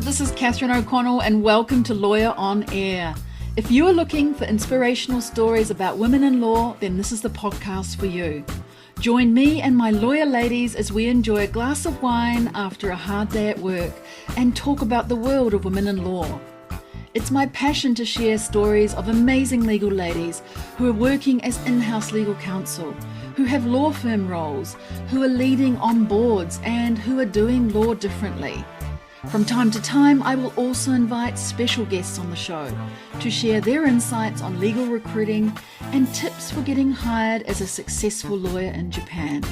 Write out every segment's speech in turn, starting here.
this is Catherine O'Connell and welcome to Lawyer on Air. If you are looking for inspirational stories about women in law, then this is the podcast for you. Join me and my lawyer ladies as we enjoy a glass of wine after a hard day at work and talk about the world of women in law. It's my passion to share stories of amazing legal ladies who are working as in-house legal counsel, who have law firm roles, who are leading on boards, and who are doing law differently. From time to time, I will also invite special guests on the show to share their insights on legal recruiting and tips for getting hired as a successful lawyer in Japan.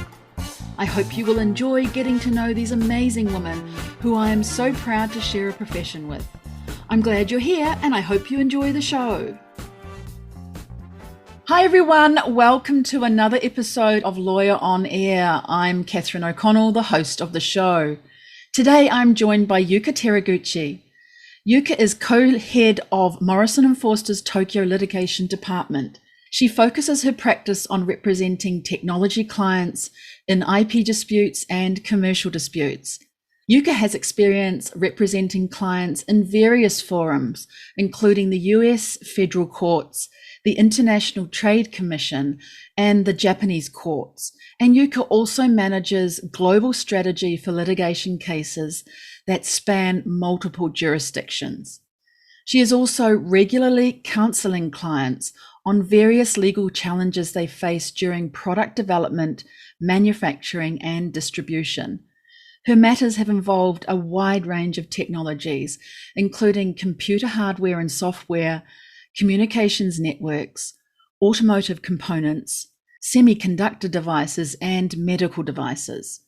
I hope you will enjoy getting to know these amazing women who I am so proud to share a profession with. I'm glad you're here and I hope you enjoy the show. Hi everyone, welcome to another episode of Lawyer on Air. I'm Catherine O'Connell, the host of the show. Today I'm joined by Yuka Teraguchi. Yuka is co-head of Morrison and Foerster's Tokyo Litigation Department. She focuses her practice on representing technology clients in IP disputes and commercial disputes. Yuka has experience representing clients in various forums, including the US federal courts, the International Trade Commission, and the Japanese courts. And Yuka also manages global strategy for litigation cases that span multiple jurisdictions. She is also regularly counseling clients on various legal challenges they face during product development, manufacturing, and distribution. Her matters have involved a wide range of technologies, including computer hardware and software, communications networks, automotive components, semiconductor devices, and medical devices.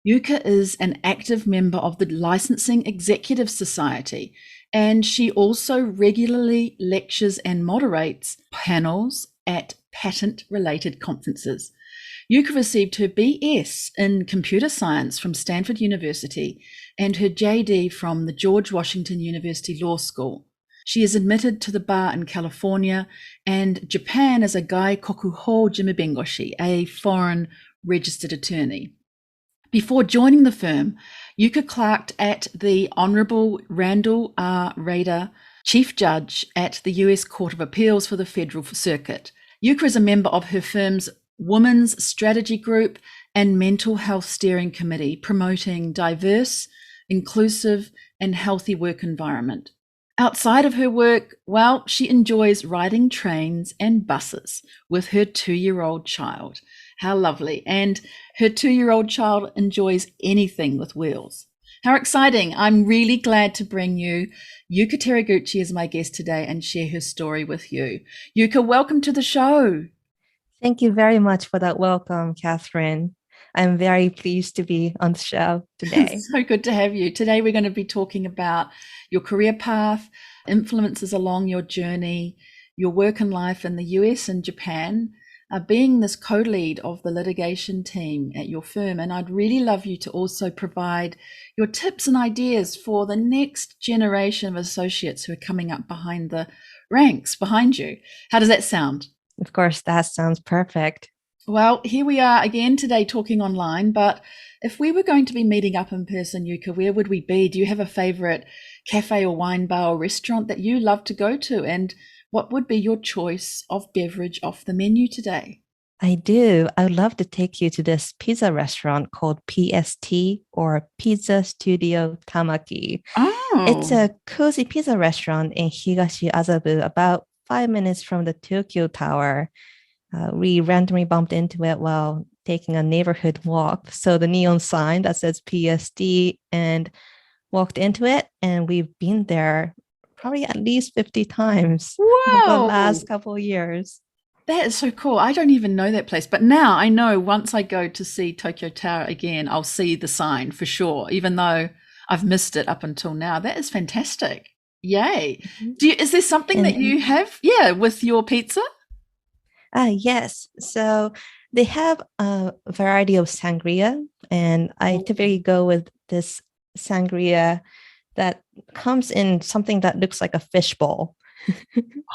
Yuka is an active member of the Licensing Executive Society, and she also regularly lectures and moderates panels at patent-related conferences. Yuka received her BS in computer science from Stanford University and her JD from the George Washington University Law School. She is admitted to the bar in California and Japan as a Gai Kokuhou Jimibengoshi, a foreign registered attorney. Before joining the firm, Yuka clerked at the Honorable Randall R. Rader, Chief Judge at the US Court of Appeals for the Federal Circuit. Yuka is a member of her firm's Women's Strategy Group and Mental Health Steering Committee, promoting diverse, inclusive, and healthy work environment. Outside of her work, well, she enjoys riding trains and buses with her 2-year-old child. How lovely. And her 2-year-old child enjoys anything with wheels. How exciting. I'm really glad to bring you Yuka Teraguchi as my guest today and share her story with you. Yuka, welcome to the show. Thank you very much for that welcome, Catherine. I'm very pleased to be on the show today. It's so good to have you. Today we're going to be talking about your career path, influences along your journey, your work and life in the US and Japan, being this co-lead of the litigation team at your firm. And I'd really love you to also provide your tips and ideas for the next generation of associates who are coming up behind the ranks behind you. How does that sound? Of course, that sounds perfect. Well, here we are again today talking online, but if we were going to be meeting up in person, Yuka, where would we be? Do you have a favorite cafe or wine bar or restaurant that you love to go to? And what would be your choice of beverage off the menu today? I do. I would love to take you to this pizza restaurant called PST or Pizza Studio Tamaki. Oh. It's a cozy pizza restaurant in Higashi Azabu, about 5 minutes from the Tokyo Tower. We randomly bumped into it while taking a neighborhood walk. So the neon sign that says PSD and walked into it. And we've been there probably at least 50 times over the last couple of years. That is so cool. I don't even know that place. But now I know once I go to see Tokyo Tower again, I'll see the sign for sure, even though I've missed it up until now. That is fantastic. Yay. Is there something that you have, with your pizza? Yes. So they have a variety of sangria, and I typically go with this sangria that comes in something that looks like a fishbowl.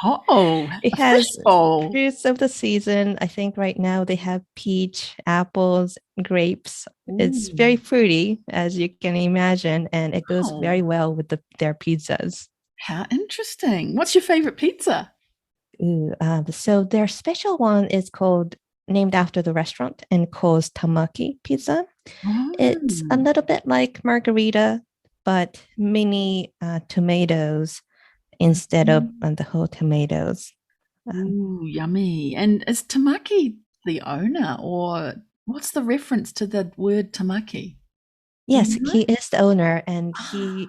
Oh, It a fish has bowl. fruits of the season. I think right now they have peach, apples, grapes. It's Ooh, very fruity, as you can imagine, and it goes wow. very well with their pizzas. How interesting. What's your favorite pizza? Ooh, so their special one is called named after the restaurant and calls tamaki pizza. It's a Oh, little bit like margarita, but mini tomatoes instead of mm. the whole tomatoes. Um, Ooh, yummy. And is Tamaki the owner, or what's the reference to the word Tamaki? Do you yes, know? he is the owner, and Ah, he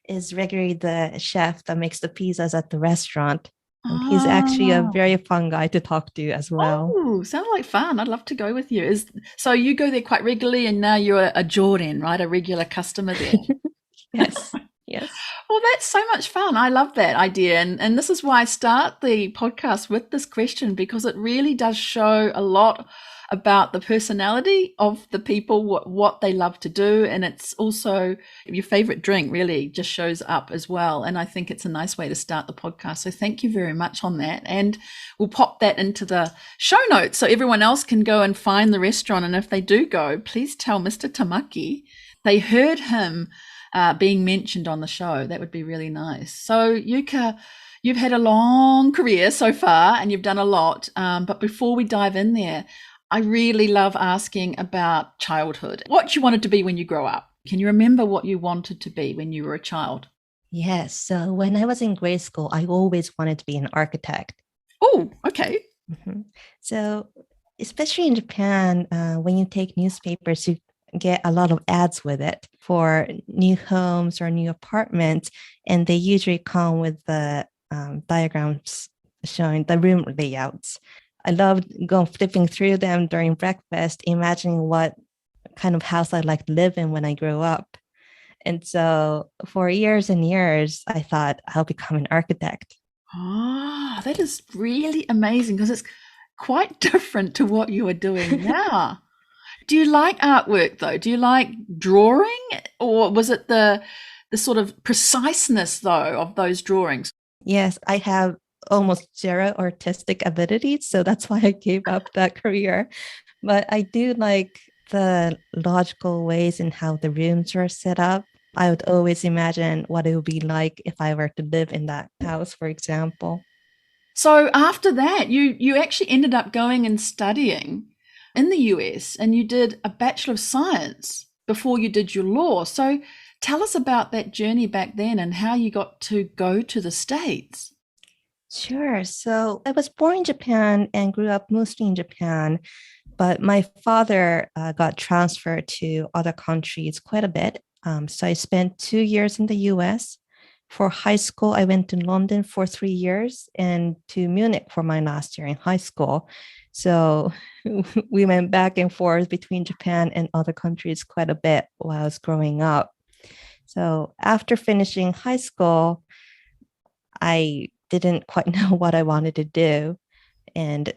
is regularly the chef that makes the pizzas at the restaurant. And he's actually a ah. very fun guy to talk to as well. Oh, sounds like fun. I'd love to go with you. Is so you go there quite regularly, and now you're a Jordan, right? A regular customer there. Yes, yes. Well, that's so much fun. I love that idea. And this is why I start the podcast with this question, because it really does show a lot about the personality of the people, what they love to do. And it's also your favorite drink really just shows up as well. And I think it's a nice way to start the podcast. So thank you very much on that. And we'll pop that into the show notes so everyone else can go and find the restaurant. And if they do go, please tell Mr. Tamaki they heard him being mentioned on the show. That would be really nice. So, Yuka, you've had a long career so far and you've done a lot. But before we dive in there, I really love asking about childhood. What you wanted to be when you grow up. Can you remember what you wanted to be when you were a child? Yes. So when I was in grade school, I always wanted to be an architect. Oh, okay. Mhm. So, especially in Japan, when you take newspapers, you get a lot of ads with it for new homes or new apartments, and they usually come with the diagrams showing the room layouts. I loved going flipping through them during breakfast, imagining what kind of house I'd like to live in when I grow up. And so, for years and years, I thought I'll become an architect. Ah, that is really amazing because it's quite different to what you are doing now. Do you like artwork though? Do you like drawing, or was it the sort of preciseness though of those drawings? Yes, I have almost zero artistic abilities, so that's why I gave up that career. But I do like the logical ways in how the rooms are set up. I would always imagine what it would be like if I were to live in that house, for example. So after that, you actually ended up going and studying in the US, and you did a Bachelor of Science before you did your law. So tell us about that journey back then and how you got to go to the States. Sure. So I was born in Japan and grew up mostly in Japan, but my father got transferred to other countries quite a bit. So I spent 2 years in the US. For high school, I went to London for 3 years and to Munich for my last year in high school. So we went back and forth between Japan and other countries quite a bit while I was growing up. So after finishing high school, I didn't quite know what I wanted to do. And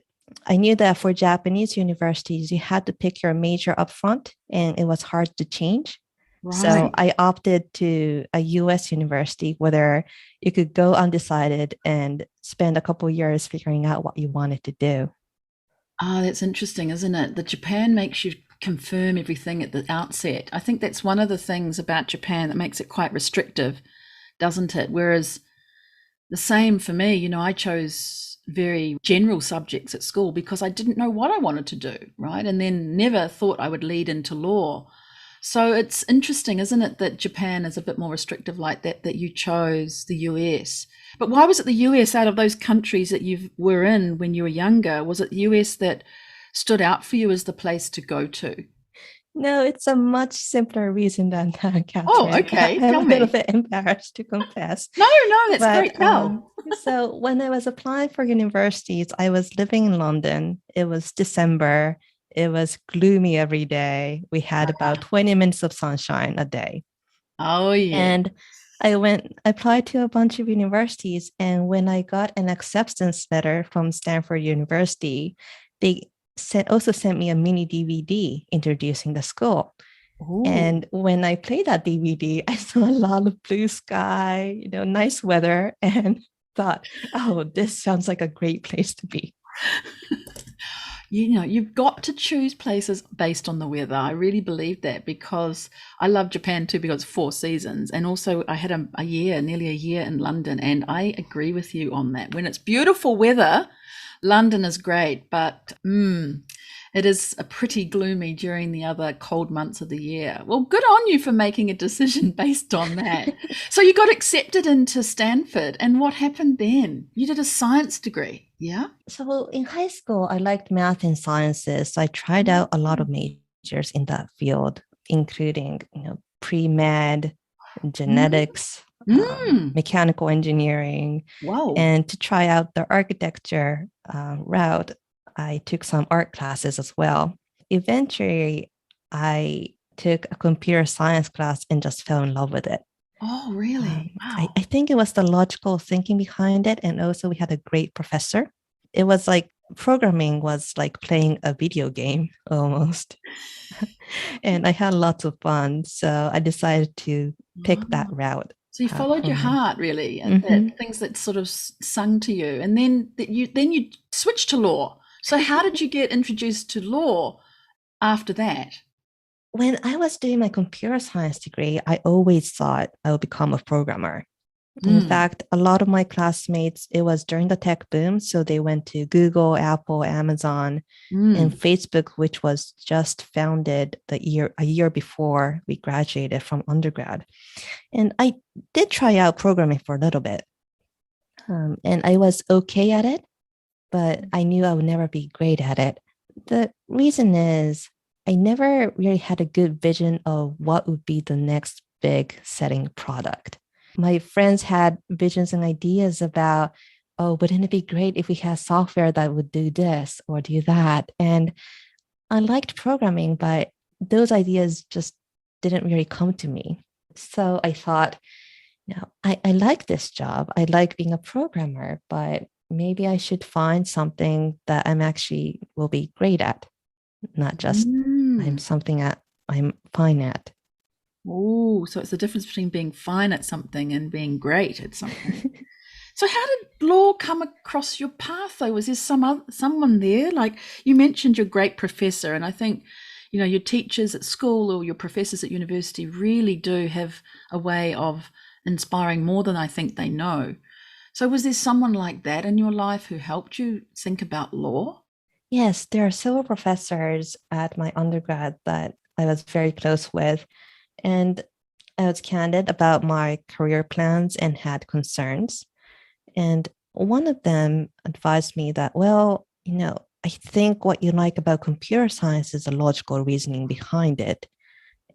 I knew that for Japanese universities, you had to pick your major upfront and it was hard to change. So Right. I opted to a US university where you could go undecided and spend a couple years figuring out what you wanted to do. Ah, that's interesting, isn't it? That Japan makes you confirm everything at the outset. I think that's one of the things about Japan that makes it quite restrictive, doesn't it? Whereas the same for me, I chose very general subjects at school because I didn't know what I wanted to do, right? And then never thought I would lead into law. So it's interesting, isn't it, that Japan is a bit more restrictive like that, that you chose the US. But why was it the US out of those countries that you were in when you were younger? Was it the US that stood out for you as the place to go to? No, it's a much simpler reason than that, Oh, Catherine. okay. I'm Tell a little me. bit embarrassed to confess. No, no, that's great. But Tell. so when I was applying for universities, I was living in London. It was December. It was gloomy every day. We had about 20 minutes of sunshine a day. Oh, yeah. And I applied to a bunch of universities. And when I got an acceptance letter from Stanford University, they also sent me a mini DVD introducing the school. Oh. And when I played that DVD, I saw a lot of blue sky, nice weather. And thought, oh, this sounds like a great place to be. You've got to choose places based on the weather. I really believe that because I love Japan too because it's 4 seasons. And also I had nearly a year in London, and I agree with you on that. When it's beautiful weather, London is great, but it is a pretty gloomy during the other cold months of the year. Well, good on you for making a decision based on that. So you got accepted into Stanford, and what happened then? You did a science degree, yeah? So in high school, I liked math and sciences. So I tried out a lot of majors in that field, including, pre-med, genetics, Mm. mechanical engineering. Wow. And to try out the architecture route, I took some art classes as well. Eventually, I took a computer science class and just fell in love with it. Oh, really? I, Wow. I think it was the logical thinking behind it. And also, we had a great professor. It was like programming was like playing a video game almost. And I had lots of fun. So I decided to pick that Oh. route So you followed for your my. heart, really, and Mhm. that things that sort of sung to you, and then you switched to law. So how did you get introduced to law after that? When I was doing my computer science degree, I always thought I would become a programmer. In Mm. fact, a lot of my classmates, it was during the tech boom. So they went to Google, Apple, Amazon, and Mm. Facebook, which was just founded a year before we graduated from undergrad. And I did try out programming for a little bit. And I was okay at it, but I knew I would never be great at it. The reason is I never really had a good vision of what would be the next big setting product. My friends had visions and ideas about, oh, wouldn't it be great if we had software that would do this or do that? And I liked programming, but those ideas just didn't really come to me. So I thought, I like this job. I like being a programmer, but maybe I should find something that I'm actually will be great at, not just I'm Mm. something at I'm fine at. Oh, so it's the difference between being fine at something and being great at something. So how did law come across your path though? Was there someone there? Like you mentioned your great professor, and I think, your teachers at school or your professors at university really do have a way of inspiring more than I think they know. So was there someone like that in your life who helped you think about law? Yes, there are several professors at my undergrad that I was very close with, and I was candid about my career plans and had concerns. And one of them advised me that, well, I think what you like about computer science is the logical reasoning behind it.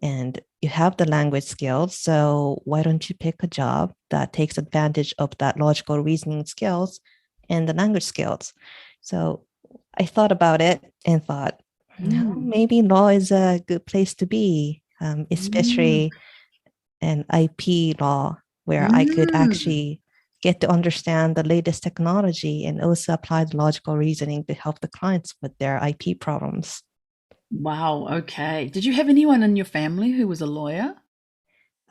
And you have the language skills. So why don't you pick a job that takes advantage of that logical reasoning skills and the language skills? So I thought about it and thought, Mm. maybe law is a good place to be, Mm. especially an IP law where I could Mm. actually get to understand the latest technology and also apply the logical reasoning to help the clients with their IP problems. Wow, okay. Did you have anyone in your family who was a lawyer?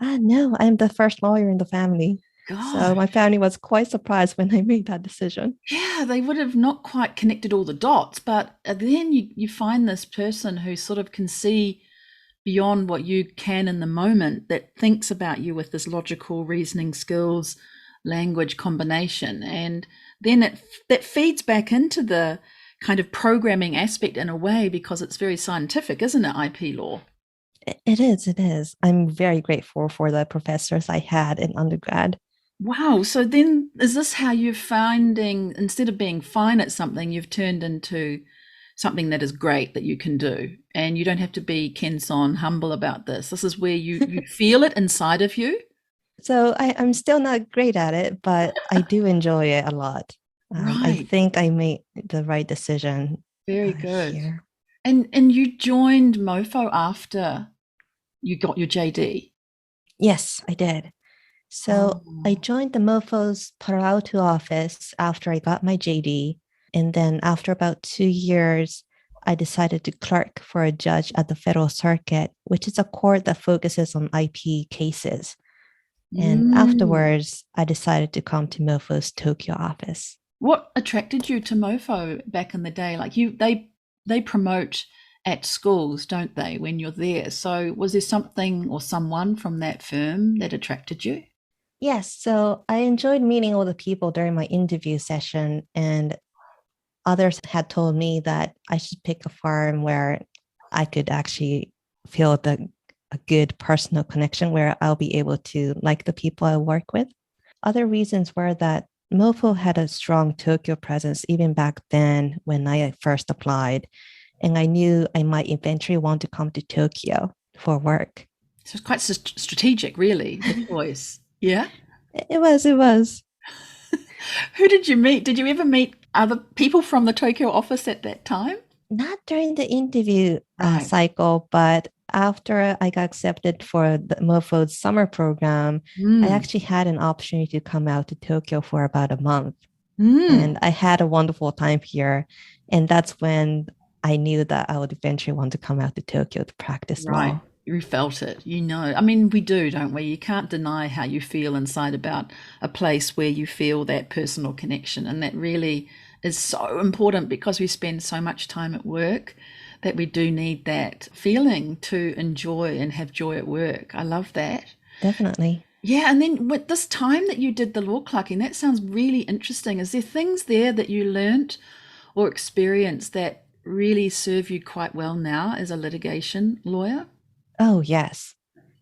No, I'm the first lawyer in the family. So my Gosh. family was quite surprised when I made that decision. Yeah, they would have not quite connected all the dots, but then you find this person who sort of can see beyond what you can in the moment, that thinks about you with this logical reasoning skills, language combination, and then that feeds back into the kind of programming aspect in a way because it's very scientific, isn't it? IP law. It is, it is. I'm very grateful for the professors I had in undergrad. Wow. So then is this how you're finding, instead of being fine at something, you've turned into something that is great that you can do, and you don't have to be Kenson humble about this. This is where you feel it inside of you. So I'm still not great at it, but I do enjoy it a lot. I Right. think I made the right decision Very good. here. And you joined MoFo after you got your JD. Yes, I did. So I Oh. joined the MoFo's Palo Alto office after I got my JD. And then after about 2 years, I decided to clerk for a judge at the Federal Circuit, which is a court that focuses on IP cases. And Mm. afterwards, I decided to come to Mofo's Tokyo office. What attracted you to Mofo back in the day? Like they promote at schools, don't they, when you're there? So was there something or someone from that firm that attracted you? Yes, so I enjoyed meeting all the people during my interview session, and others had told me that I should pick a firm where I could actually feel a good personal connection where I'll be able to like the people I work with. Other reasons were that Mofo had a strong Tokyo presence even back then when I first applied, and I knew I might eventually want to come to Tokyo for work. So it's quite strategic, really, the choice. Yeah. It was. Who did you meet? Did you ever meet other people from the Tokyo office at that time? Not during the interview Right. cycle, but after I got accepted for the Mofo's summer program, I Mm. actually had an opportunity to come out to Tokyo for about a month. Mm. And I had a wonderful time here. And that's when I knew that I would eventually want to come out to Tokyo to practice Right. law. You felt it, you know. I mean, we do, don't we? You can't deny how you feel inside about a place where you feel that personal connection. And that really is so important because we spend so much time at work that we do need that feeling to enjoy and have joy at work. I love that. Definitely. Yeah, and then with this time that you did the law clerking, that sounds really interesting. Is there things there that you learnt or experienced that really serve you quite well now as a litigation lawyer? Oh, yes.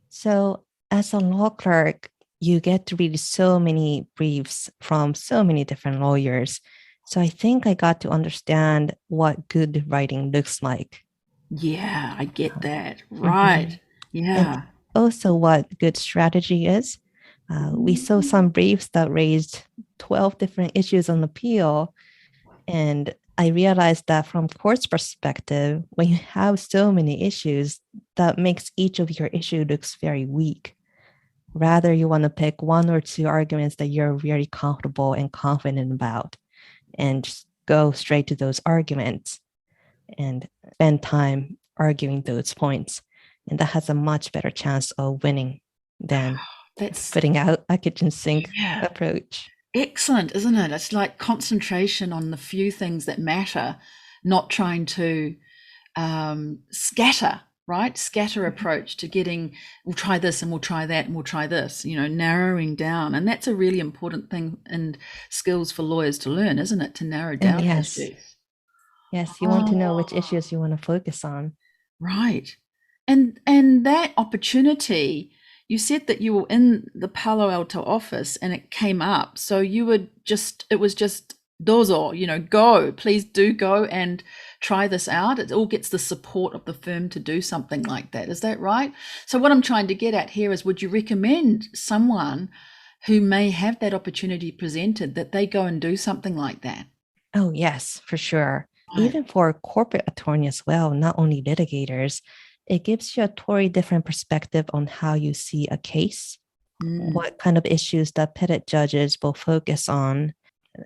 So, as a law clerk, you get to read so many briefs from so many different lawyers. So, I think I got to understand what good writing looks like. Yeah, I get that. Mhm. Right. And Yeah. also what good strategy is. We saw some briefs that raised 12 different issues on appeal. And I realized that from court's perspective, when you have so many issues, that makes each of your issue looks very weak. Rather, you want to pick one or two arguments that you're very comfortable and confident about and just go straight to those arguments and spend time arguing those points. And that has a much better chance of winning than That's, spitting out a kitchen sink yeah, approach. excellent, isn't it? It's like concentration on the few things that matter, not trying to scatter, right? Scatter approach to getting, we'll try this and we'll try that and we'll try this, you know, narrowing down. And that's a really important thing and skills for lawyers to learn, isn't it? To narrow Oh, down yes. issues. Yes. You want to know which Oh, issues you want to focus on. right. And that opportunity, you said that you were in the Palo Alto office and it came up. So you would just, it was just dozo, you know, go, please do go and try this out. It all gets the support of the firm to do something like that. Is that right? So what I'm trying to get at here is, would you recommend someone who may have that opportunity presented that they go and do something like that? Oh, yes, for sure. Right. Even for a corporate attorney as well, not only litigators, it gives you a totally different perspective on how you see a case, Mm, what kind of issues that pitted judges will focus on.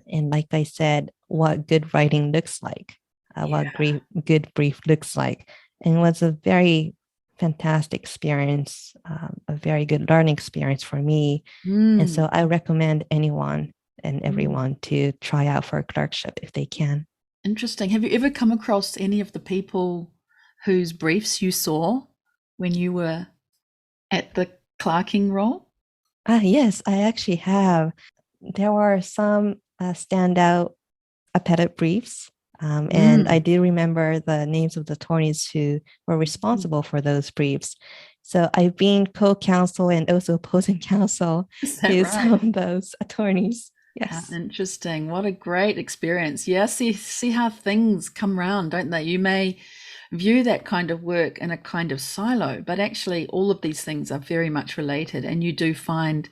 And like I said, what good writing looks like, yeah. what good brief looks like. And it was a very fantastic experience, a very good learning experience for me. And Mm, so I recommend anyone and mm. everyone to try out for a clerkship if they can. Interesting. Have you ever come across any of the people whose briefs you saw when you were at the clerking role? Yes, I actually have. There were some standout appellate briefs. And I Mm, do remember the names of the attorneys who were responsible for those briefs. So I've been co-counsel and also opposing counsel is that to some right? of those attorneys. How Yes. interesting. What a great experience. Yeah, see how things come round, don't they? You may view that kind of work in a kind of silo, but actually all of these things are very much related and you do find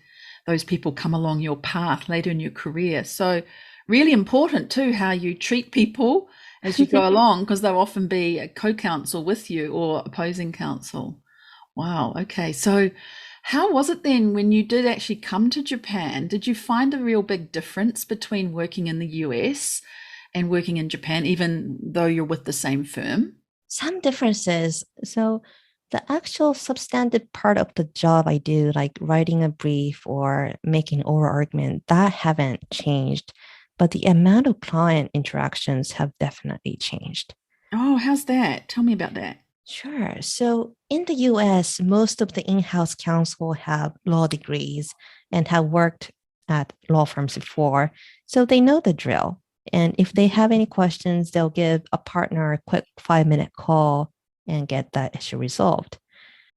those people come along your path later in your career. So really important too how you treat people as you go along because they'll often be a co-counsel with you or opposing counsel. Wow. Okay. So, how was it then when you did actually come to Japan? Did you find a real big difference between working in the US and working in Japan, even though you're with the same firm? Some differences. So The actual substantive part of the job I do, like writing a brief or making oral argument, that haven't changed. But the amount of client interactions have definitely changed. Oh, how's that? Tell me about that. Sure. So in the US, most of the in-house counsel have law degrees and have worked at law firms before. So they know the drill. And if they have any questions, they'll give a partner a quick 5-minute call and get that issue resolved.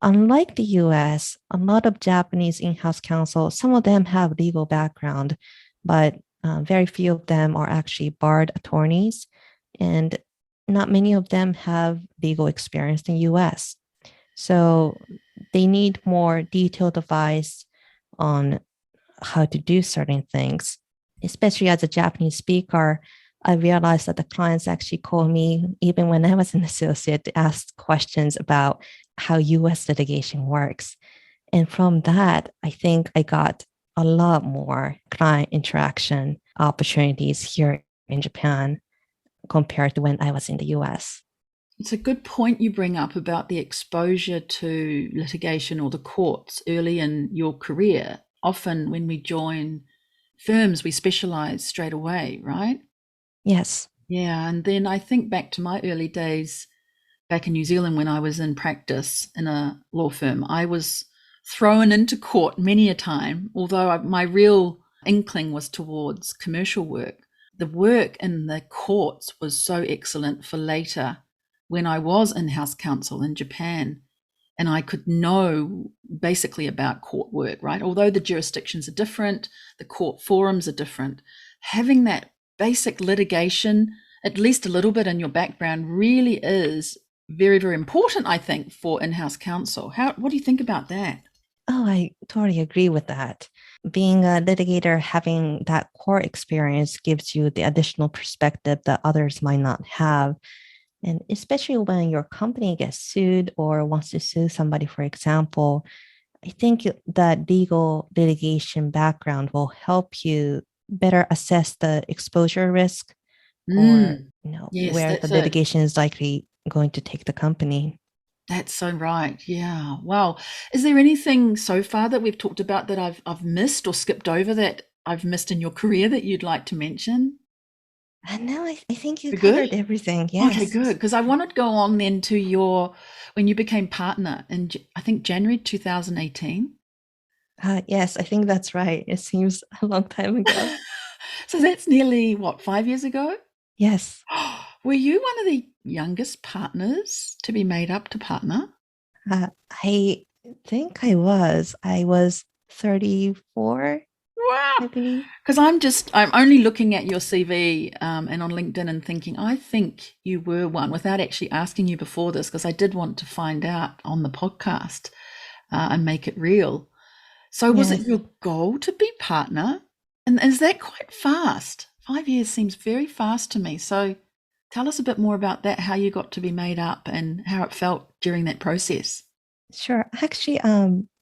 Unlike the US, a lot of Japanese in-house counsel, some of them have legal background, but very few of them are actually barred attorneys. And not many of them have legal experience in the US. So they need more detailed advice on how to do certain things. Especially as a Japanese speaker, I realized that the clients actually call me, even when I was an associate, to ask questions about how US litigation works. And from that, I think I got a lot more client interaction opportunities here in Japan compared to when I was in the US. It's a good point you bring up about the exposure to litigation or the courts early in your career. Often when we join firms, we specialize straight away, right? Yes. Yeah. And then I think back to my early days back in New Zealand when I was in practice in a law firm. I was thrown into court many a time, although my real inkling was towards commercial work. The work in the courts was so excellent for later when I was in-house counsel in Japan and I could know basically about court work, right? Although the jurisdictions are different, the court forums are different, having that basic litigation, at least a little bit in your background, really is very, very important, I think, for in-house counsel. What do you think about that? Oh, I totally agree with that. Being a litigator, having that core experience gives you the additional perspective that others might not have. And especially when your company gets sued or wants to sue somebody, for example, I think that legal litigation background will help you better assess the exposure risk or Yes, where the that's it. litigation is likely going to take the company. That's so right. Yeah. Wow. Is there anything so far that we've talked about that I've missed or skipped over that I've missed in your career that you'd like to mention? And now I think you We're good? covered everything. Okay, Yes. good. Because I want to go on then to when you became partner in, I think, January 2018. Yes, I think that's right. It seems a long time ago. So that's nearly, what, 5 years ago? Yes. Were you one of the youngest partners to be made up to partner? I think I was. I was 34, Wow. I believe. Because I'm only looking at your CV and on LinkedIn and thinking, I think you were one without actually asking you before this, because I did want to find out on the podcast and make it real. So was it Yes. your goal to be partner? And is that quite fast? 5 years seems very fast to me. So tell us a bit more about that, how you got to be made up and how it felt during that process. Sure. Actually,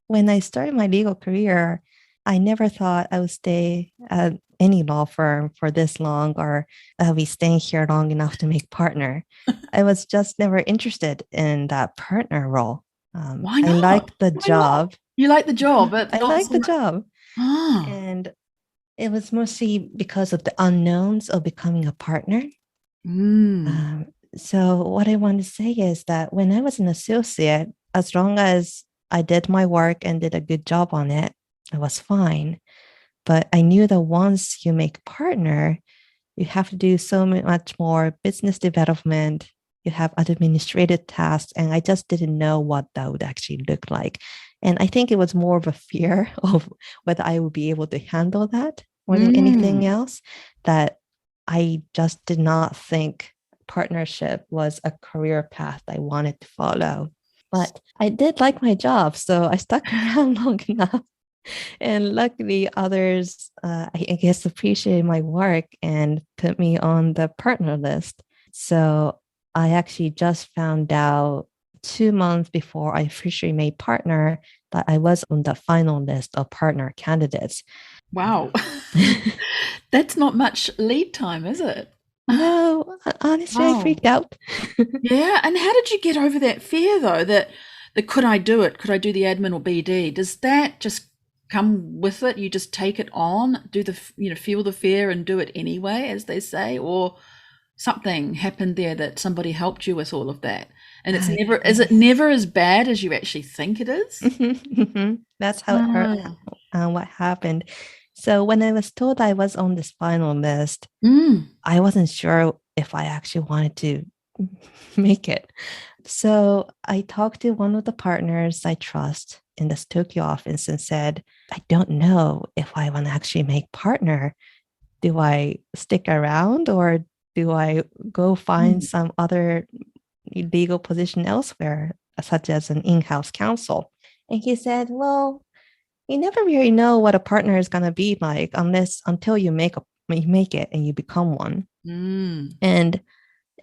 when I started my legal career, I never thought I would stay at any law firm for this long or I'll be staying here long enough to make partner. I was just never interested in that partner role. Why I not? liked the Why not? job. You like the job, but I not liked so the much. job. Oh. And it was mostly because of the unknowns of becoming a partner. Mm. Um, so, what I want to say is that when I was an associate, as long as I did my work and did a good job on it, I was fine. But I knew that once you make partner, you have to do so much more business development. You have administrative tasks, and I just didn't know what that would actually look like. And I think it was more of a fear of whether I would be able to handle that more than anything Mm. else, that I just did not think partnership was a career path I wanted to follow. But I did like my job, so I stuck around long enough. And luckily, others, I guess, appreciated my work and put me on the partner list. So I actually just found out 2 months before I officially made partner that I was on the final list of partner candidates. Wow. That's not much lead time, is it? No, honestly, I Wow. freaked out. Yeah. And how did you get over that fear, though, that the could I do it? Could I do the admin or BD? Does that just come with it? You just take it on, do the, feel the fear and do it anyway, as they say, or something happened there that somebody helped you with all of that? And it's never, is it never as bad as you actually think it is? That's how it hurt, what happened. So when I was told I was on this final list, I wasn't sure if I actually wanted to make it. So I talked to one of the partners I trust in this Tokyo office and said, I don't know if I want to actually make partner. Do I stick around or do I go find some other legal position elsewhere, such as an in-house counsel? And he said, well, you never really know what a partner is going to be like until you make it and you become one. And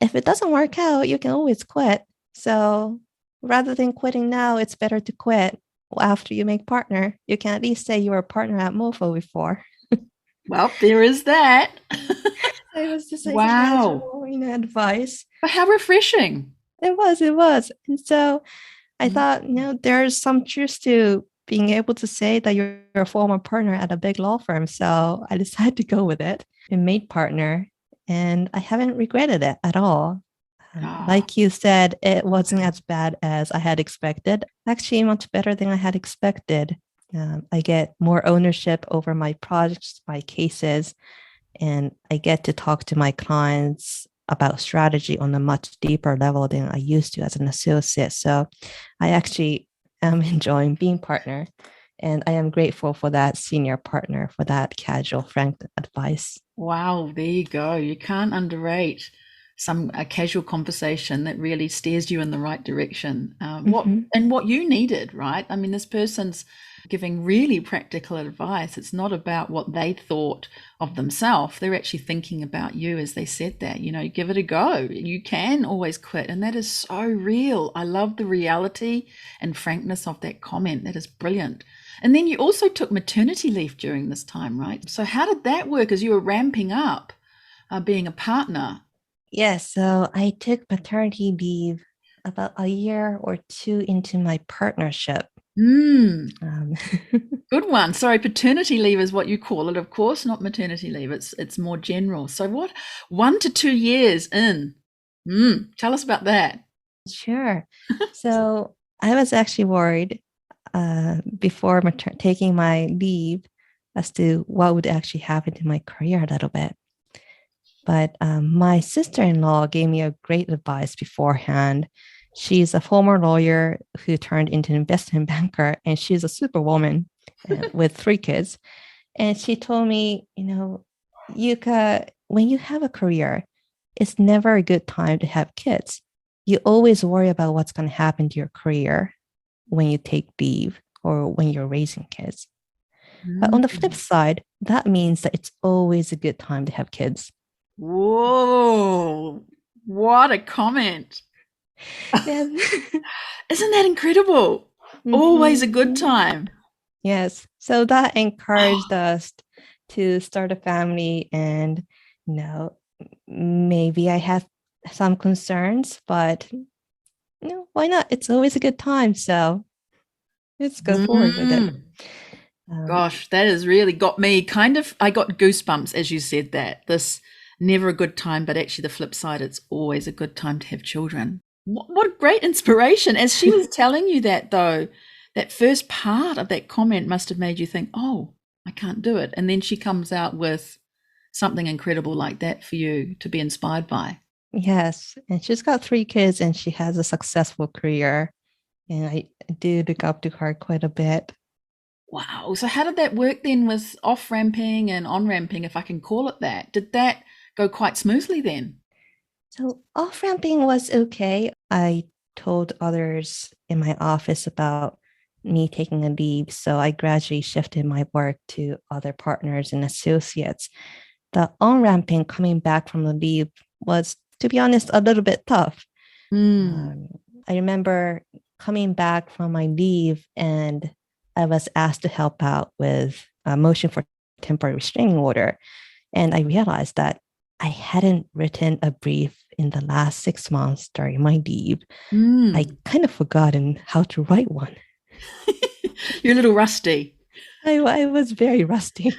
if it doesn't work out, you can always quit. So rather than quitting now, it's better to quit after you make partner. You can at least say you were a partner at Mofo before. Well, there is that. It was just like wow, casual, advice. But how refreshing. It was. And so I thought, there's some truth to being able to say that you're a former partner at a big law firm. So I decided to go with it and made partner. And I haven't regretted it at all. Like you said, it wasn't as bad as I had expected. Actually, much better than I had expected. I get more ownership over my projects, my cases, and I get to talk to my clients about strategy on a much deeper level than I used to as an associate. So I actually am enjoying being partner, and I am grateful for that senior partner for that casual, frank advice. Wow, there you go. You can't underrate a casual conversation that really steers you in the right direction. What you needed, right? I mean, this person's giving really practical advice. It's not about what they thought of themselves. They're actually thinking about you as they said that. Give it a go. You can always quit, and that is so real. I love the reality and frankness of that comment. That is brilliant. And then you also took maternity leave during this time, right? So how did that work as you were ramping up being a partner? Yes, so I took maternity leave about a year or two into my partnership. Good one. Sorry, paternity leave is what you call it, of course, not maternity leave. It's more general. So what, 1 to 2 years in? Tell us about that. Sure. So I was actually worried before taking my leave as to what would actually happen to my career a little bit. But my sister-in-law gave me a great advice beforehand. She's a former lawyer who turned into an investment banker, and she's a superwoman with 3 kids. And she told me, Yuka, when you have a career, it's never a good time to have kids. You always worry about what's going to happen to your career when you take leave or when you're raising kids. But on the flip side, that means that it's always a good time to have kids. Whoa, what a comment. Yeah. Isn't that incredible? Always a good time. Yes. So that encouraged us to start a family, and maybe I have some concerns, but why not? It's always a good time. So let's go forward with it. Gosh, that has really got me I got goosebumps as you said that. This never a good time, but actually the flip side, it's always a good time to have children. What a great inspiration. As she was telling you that though, that first part of that comment must have made you think, oh, I can't do it. And then she comes out with something incredible like that for you to be inspired by. Yes. And she's got 3 kids and she has a successful career. And I do look up to her quite a bit. Wow. So how did that work then with off-ramping and on-ramping, if I can call it that? Did that go quite smoothly then? So off-ramping was okay. I told others in my office about me taking a leave, so I gradually shifted my work to other partners and associates. The on-ramping coming back from the leave was, to be honest, a little bit tough. I remember coming back from my leave and I was asked to help out with a motion for temporary restraining order. And I realized that I hadn't written a brief in the last 6 months during my leave. I Mm. kind of forgotten how to write one. You're a little rusty. I was very rusty.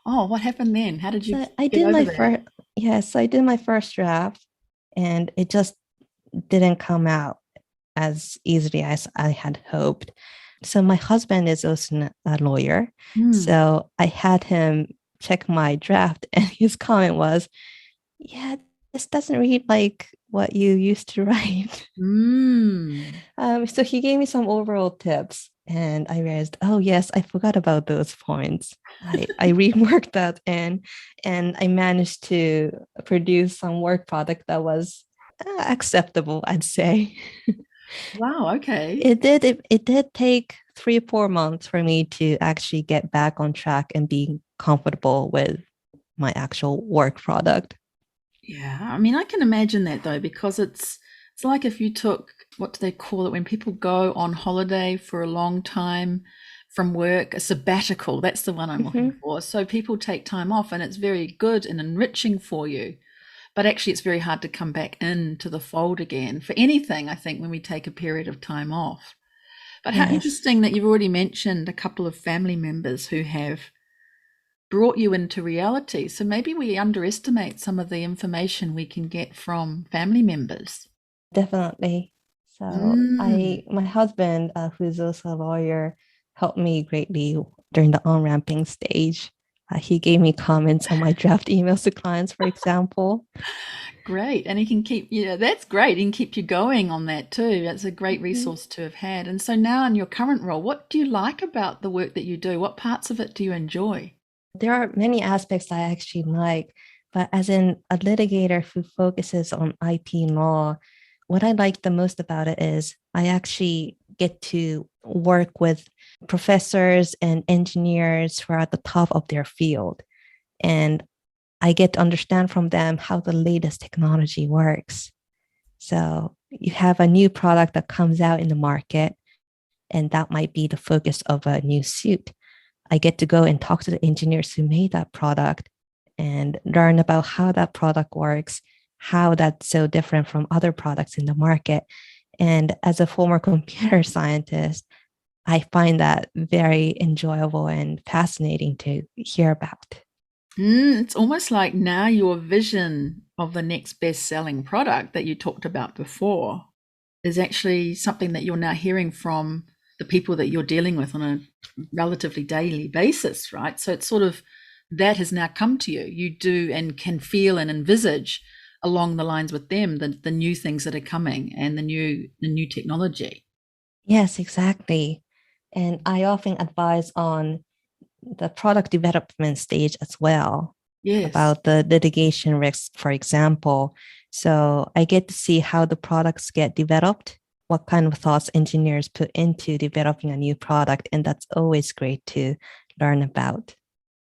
Oh, what happened then? How did you So I get did over my that? first, yes, I did my first draft and it just didn't come out as easily as I had hoped. So my husband is also a lawyer. Mm. So I had him check my draft and his comment was, yeah, this doesn't read like what you used to write. Mm. So he gave me some overall tips, and I realized, oh yes, I forgot about those points. I reworked that, and I managed to produce some work product that was acceptable, I'd say. Wow, okay. It did take 3 or 4 months for me to actually get back on track and be comfortable with my actual work product. Yeah, I mean, I can imagine that though, because it's like if you took, what do they call it when people go on holiday for a long time from work, a sabbatical. That's the one I'm looking Mhm. for. So people take time off and it's very good and enriching for you. But actually, it's very hard to come back into the fold again for anything, I think, when we take a period of time off. But how Yes. interesting that you've already mentioned a couple of family members who have brought you into reality. So maybe we underestimate some of the information we can get from family members. Definitely. So Mm. my husband, who's also a lawyer, helped me greatly during the on-ramping stage. He gave me comments on my draft emails to clients, for example. Great. And he can keep, yeah, that's great. He can keep you going on that too. That's a great Mhm. resource to have had. And so now in your current role, what do you like about the work that you do? What parts of it do you enjoy? There are many aspects I actually like, but as in a litigator who focuses on IP law, what I like the most about it is I actually get to work with professors and engineers who are at the top of their field. And I get to understand from them how the latest technology works. So you have a new product that comes out in the market, and that might be the focus of a new suit. I get to go and talk to the engineers who made that product and learn about how that product works, how that's so different from other products in the market. And as a former computer scientist, I find that very enjoyable and fascinating to hear about. It's almost like now your vision of the next best-selling product that you talked about before is actually something that you're now hearing from the people that you're dealing with on a relatively daily basis, right? So it's sort of that has now come to you. You do and can feel and envisage along the lines with them the new things that are coming and the new technology. Yes, exactly. And I often advise on the product development stage as well Yes. about the litigation risks, for example. So I get to see how the products get developed, what kind of thoughts engineers put into developing a new product. And that's always great to learn about.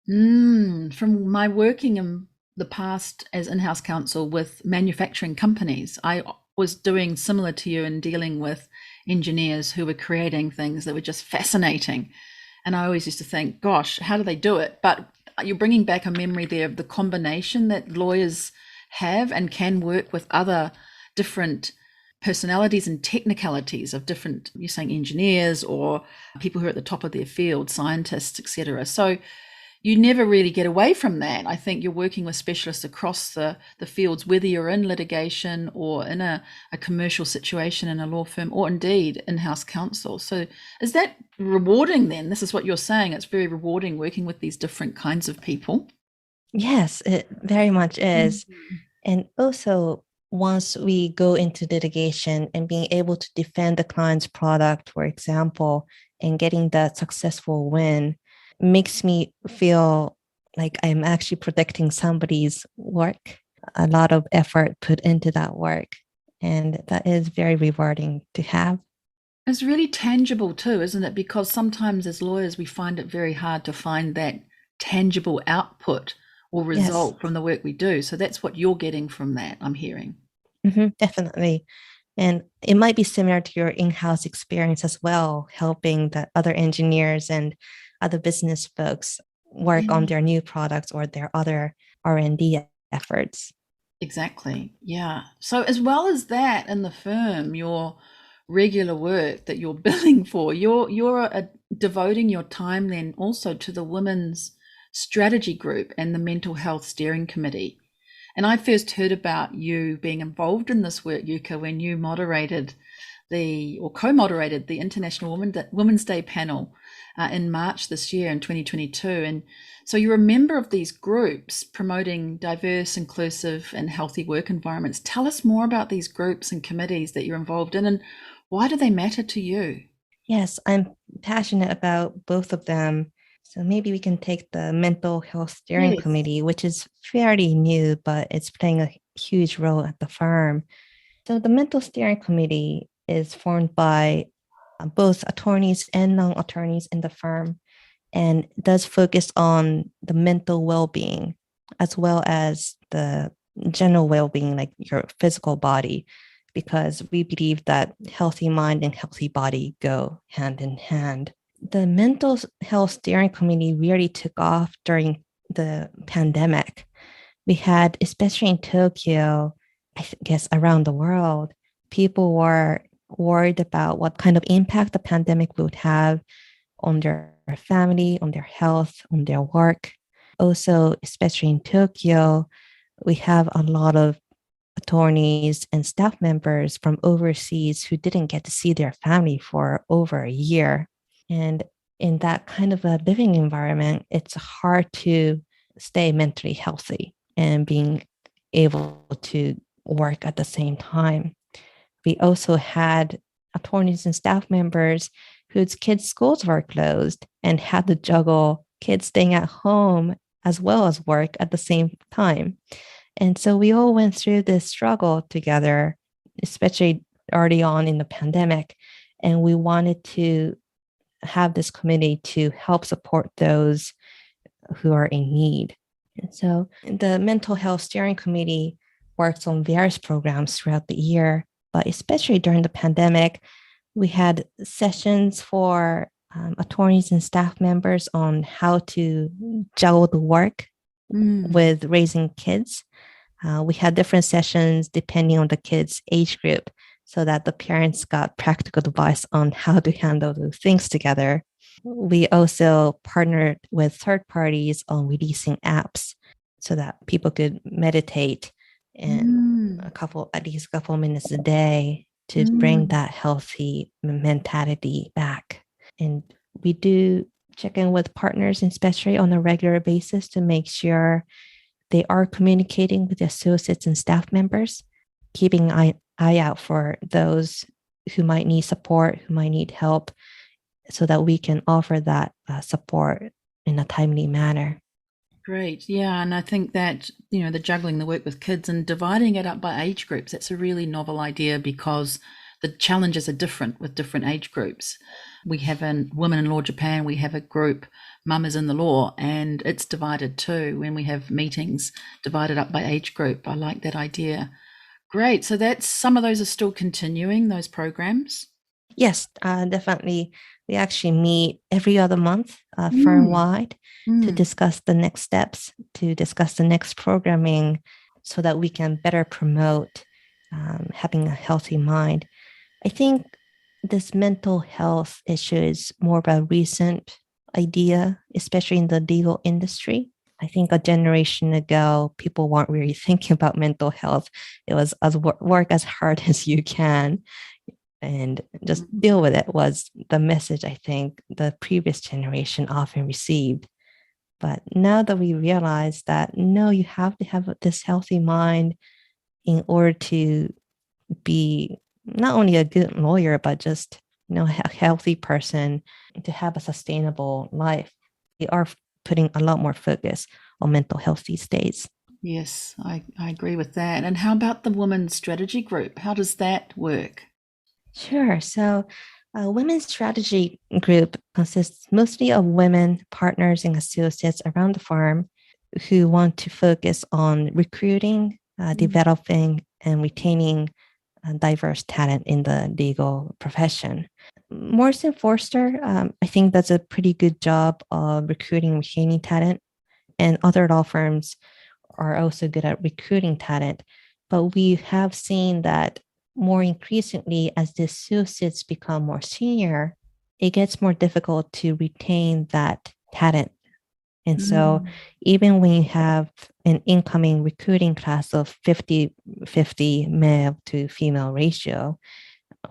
From my working in the past as in-house counsel with manufacturing companies, I was doing similar to you in dealing with engineers who were creating things that were just fascinating. And I always used to think, gosh, how do they do it? But you're bringing back a memory there of the combination that lawyers have and can work with other different personalities and technicalities of different, you're saying engineers or people who are at the top of their field, scientists, etc. So you never really get away from that. I think you're working with specialists across the fields, whether you're in litigation or in a commercial situation in a law firm or indeed in-house counsel. So is that rewarding then? This is what you're saying. It's very rewarding working with these different kinds of people. Yes, it very much is. Mhm. And also, once we go into litigation and being able to defend the client's product, for example, and getting that successful win makes me feel like I'm actually protecting somebody's work, a lot of effort put into that work. And that is very rewarding to have. It's really tangible too, isn't it? Because sometimes as lawyers, we find it very hard to find that tangible output or Yes, result from the work we do. So that's what you're getting from that, I'm hearing. definitely. And it might be similar to your in-house experience as well, helping the other engineers and other business folks work on Yeah. their new products or their other R&D efforts. Exactly. Yeah. So as well as that in the firm, your regular work that you're billing for, you're devoting your time then also to the women's strategy group and the mental health steering committee. And I first heard about you being involved in this work, Yuka, when you moderated or co-moderated the International Women's Day panel in March this year in 2022. And so you're a member of these groups promoting diverse, inclusive, and healthy work environments. Tell us more about these groups and committees that you're involved in, and why do they matter to you? Yes, I'm passionate about both of them. So maybe we can take the Mental Health Steering Yes. Committee, which is fairly new, but it's playing a huge role at the firm. So the Mental Steering Committee is formed by both attorneys and non-attorneys in the firm and does focus on the mental well-being as well as the general well-being, like your physical body, because we believe that healthy mind and healthy body go hand in hand. The Mental Health Steering Committee really took off during the pandemic. We had, especially in Tokyo, I guess around the world, people were worried about what kind of impact the pandemic would have on their family, on their health, on their work. Also, especially in Tokyo, we have a lot of attorneys and staff members from overseas who didn't get to see their family for over a year. And in that kind of a living environment, it's hard to stay mentally healthy and being able to work at the same time. We also had attorneys and staff members whose kids' schools were closed and had to juggle kids staying at home as well as work at the same time. And so we all went through this struggle together, especially early on in the pandemic. And we wanted to have this committee to help support those who are in need. And so the Mental Health Steering Committee works on various programs throughout the year, but especially during the pandemic, we had sessions for attorneys and staff members on how to juggle the work with raising kids. We had different sessions depending on the kids' age group so that the parents got practical advice on how to handle those things together. We also partnered with third parties on releasing apps so that people could meditate and at least a couple minutes a day to bring that healthy mentality back. And we do check in with partners, especially on a regular basis, to make sure they are communicating with the associates and staff members, keeping an eye out for those who might need support, who might need help, so that we can offer that support in a timely manner. Great. Yeah. And I think that, the juggling the work with kids and dividing it up by age groups, that's a really novel idea because the challenges are different with different age groups. We have in Women in Law Japan, we have a group, Mum is in the Law, and it's divided too when we have meetings divided up by age group. I like that idea. Great. So that's some of those are still continuing, those programs? Yes, definitely. We actually meet every other month firm-wide to discuss the next steps, to discuss the next programming so that we can better promote having a healthy mind. I think this mental health issue is more of a recent idea, especially in the legal industry. I think a generation ago, people weren't really thinking about mental health. It was work as hard as you can and just deal with it was the message I think the previous generation often received. But now that we realize that, no, you have to have this healthy mind in order to be not only a good lawyer, but just, a healthy person to have a sustainable life. We are putting a lot more focus on mental health these days. Yes, I agree with that. And how about the Women's Strategy Group? How does that work? Sure. So, Women's Strategy Group consists mostly of women, partners, and associates around the firm who want to focus on recruiting, developing, and retaining diverse talent in the legal profession. Morrison Foerster, I think, does a pretty good job of recruiting and retaining talent, and other law firms are also good at recruiting talent. But we have seen that more increasingly, as the associates become more senior, it gets more difficult to retain that talent. And so even when you have an incoming recruiting class of 50-50 male to female ratio,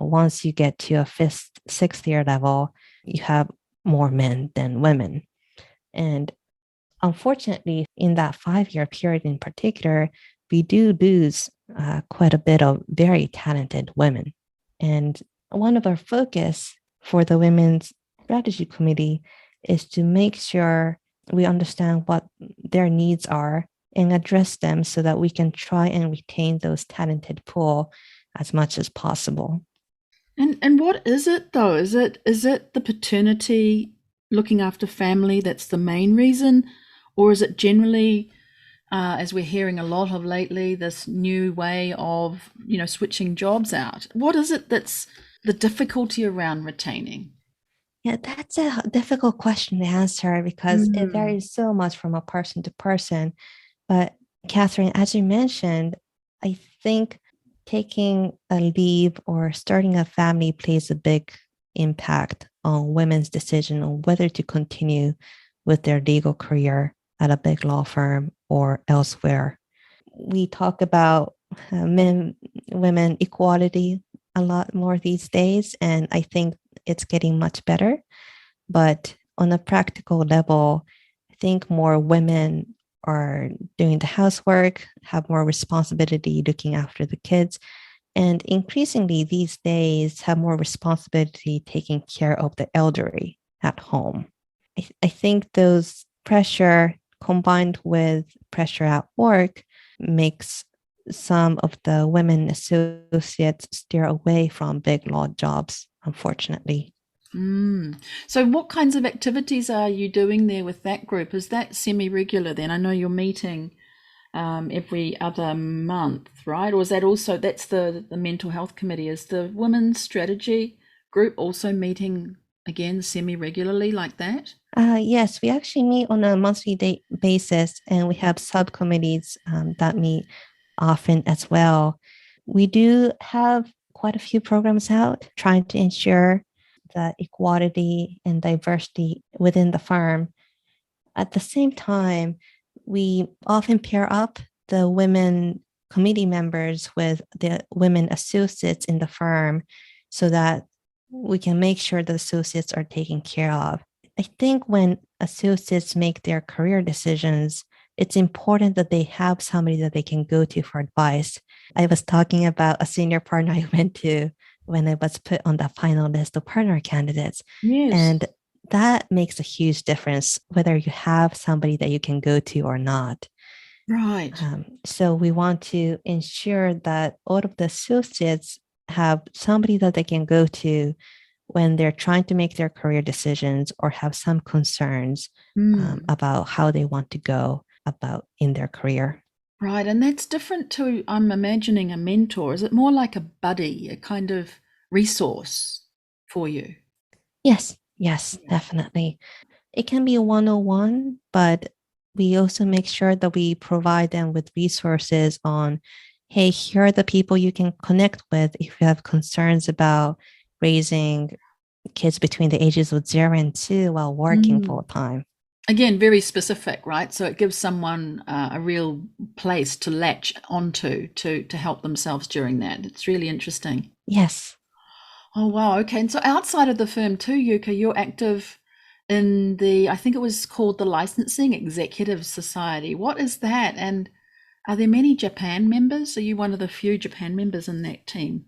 once you get to a fifth, sixth year level, you have more men than women. And unfortunately, in that 5-year period in particular, we do lose quite a bit of very talented women. And one of our focus for the Women's Strategy Committee is to make sure we understand what their needs are and address them so that we can try and retain those talented pool as much as possible. And what is it though? Is it the paternity, looking after family, that's the main reason, or is it generally, as we're hearing a lot of lately, this new way of switching jobs out? What is it that's the difficulty around retaining? Yeah, that's a difficult question to answer because it varies so much from a person to person. But Catherine, as you mentioned, I think taking a leave or starting a family plays a big impact on women's decision on whether to continue with their legal career at a big law firm or elsewhere. We talk about men women equality a lot more these days, and I think it's getting much better. But on a practical level, I think more women are doing the housework, have more responsibility looking after the kids, and increasingly these days have more responsibility taking care of the elderly at home. I think those pressure combined with pressure at work makes some of the women associates steer away from big law jobs, unfortunately. So what kinds of activities are you doing there with that group? Is that semi-regular then? I know you're meeting every other month, right? Or is that also, that's the mental health committee? Is the women's strategy group also meeting again semi-regularly like that? Yes, we actually meet on a monthly basis, and we have subcommittees that meet often as well. We do have quite a few programs out trying to ensure the equality and diversity within the firm. At the same time, we often pair up the women committee members with the women associates in the firm so that we can make sure the associates are taken care of. I think when associates make their career decisions, it's important that they have somebody that they can go to for advice. I was talking about a senior partner I went to when I was put on the final list of partner candidates. Yes. And that makes a huge difference whether you have somebody that you can go to or not. Right. So we want to ensure that all of the associates have somebody that they can go to when they're trying to make their career decisions or have some concerns about how they want to go about in their career. Right. And that's different to, I'm imagining, a mentor. Is it more like a buddy, a kind of resource for you? Yes, definitely. It can be a one-on-one, but we also make sure that we provide them with resources on, hey, here are the people you can connect with if you have concerns about raising kids between the ages of 0 and 2 while working full time. Again, very specific, right? So it gives someone a real place to latch onto to help themselves during that. It's really interesting. Yes. Oh, wow. Okay. And so outside of the firm too, Yuka, you're active in I think it was called the Licensing Executive Society. What is that? And are there many Japan members? Are you one of the few Japan members in that team?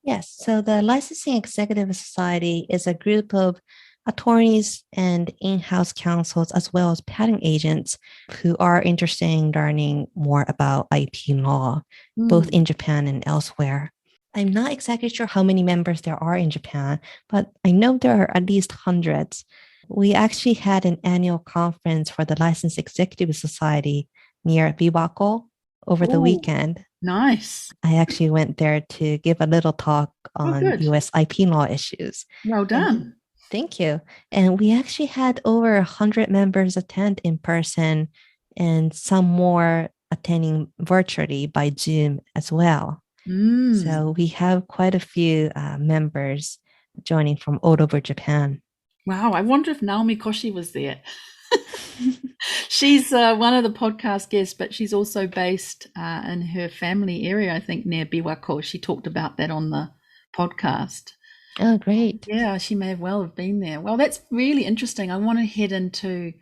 Yes. So the Licensing Executive Society is a group of attorneys and in-house counsels, as well as patent agents who are interested in learning more about IP law, both in Japan and elsewhere. I'm not exactly sure how many members there are in Japan, but I know there are at least hundreds. We actually had an annual conference for the Licensed Executive Society near Biwako over the weekend. Nice. I actually went there to give a little talk on US IP law issues. Well done. Thank you. And we actually had over 100 members attend in person and some more attending virtually by Zoom as well. Mm. So we have quite a few members joining from all over Japan. Wow, I wonder if Naomi Koshi was there. She's one of the podcast guests, but she's also based in her family area, I think, near Biwako. She talked about that on the podcast. Oh, great. Yeah, she may well have been there. Well, that's really interesting. I want to head into